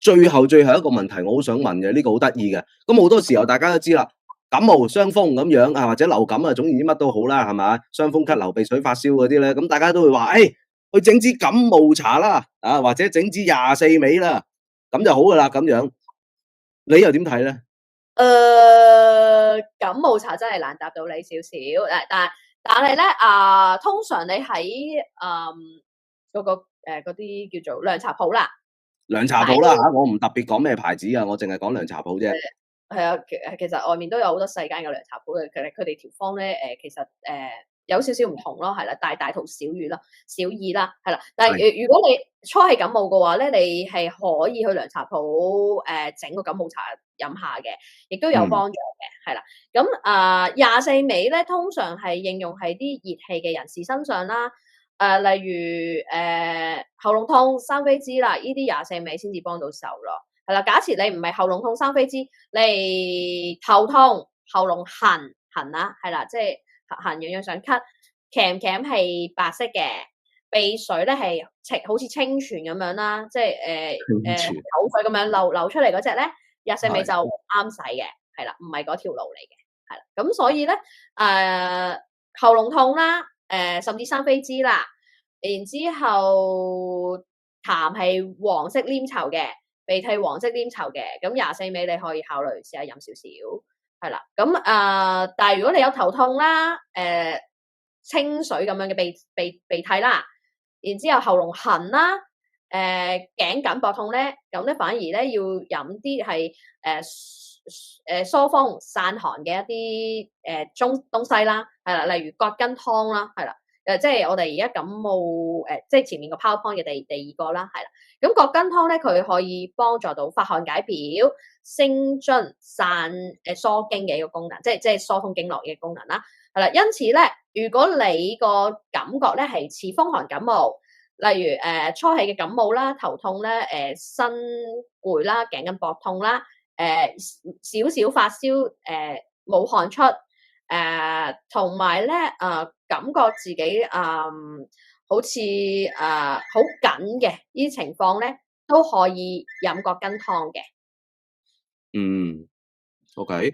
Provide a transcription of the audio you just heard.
最後一個問題，我好想問嘅，呢個好得意嘅。咁好多時候大家都知啦，感冒、傷風咁樣啊，或者流感啊，總言之乜都好啦，係咪？傷風咳、流鼻水、發燒嗰啲咧，咁大家都會話，去整支感冒茶啦，啊，或者整支24味啦，咁就好噶啦，咁樣。你又點睇咧？感冒茶真係難答到你少少，但係咧通常你喺嗰啲叫做涼茶鋪啦，涼茶鋪啦嚇，我唔特別講咩牌子啊，我淨係講涼茶鋪啫。係啊，其實外面都有好多細間嘅涼茶鋪嘅，佢哋條方咧其實有少少唔同咯，係啦，大同小異啦，係啦。但係如果你初係感冒嘅話咧，你係可以去涼茶鋪整個感冒茶飲下嘅，亦都有幫助嘅，係啦。咁24味咧，通常係應用喺啲熱氣嘅人士身上啦。例如喉嚨痛、生痱滋啦，呢啲24味先至幫到手咯。係啦，假設你唔係喉嚨痛、生痱滋，你頭痛、喉嚨痕啦，係啦，即係痕癢癢想咳，鉗係白色嘅，鼻水咧係好似清泉咁樣啦，即係口水咁樣流出嚟嗰隻咧，24味就啱使嘅，係啦，唔係嗰條路嚟嘅，係啦，咁所以咧喉嚨痛啦。甚至生痱滋啦，然之後痰係黃色黏稠嘅，鼻涕黃色黏稠嘅，咁24味你可以考慮試下飲少少，係啦。咁但係如果你有頭痛啦，清水咁樣嘅鼻涕啦，然之後喉嚨痕啦，頸緊膊痛咧，咁咧反而咧要飲啲係疏風散寒嘅一啲東西啦，係啦，例如葛根湯啦，係啦，即係我哋而家感冒即係前面個 PowerPoint 嘅第二個啦，係啦，咁葛根湯咧佢可以幫助到發汗解表、升津散疏經嘅一個功能，即係疏通經絡嘅功能啦，係啦，因此咧，如果你個感覺咧係似風寒感冒，例如初期嘅感冒啦、頭痛咧、身攰啦、頸緊膊痛啦。少少發燒，冇汗出，同埋咧，感覺自己好似好緊嘅呢啲情況咧，都可以飲葛根湯嘅。OK。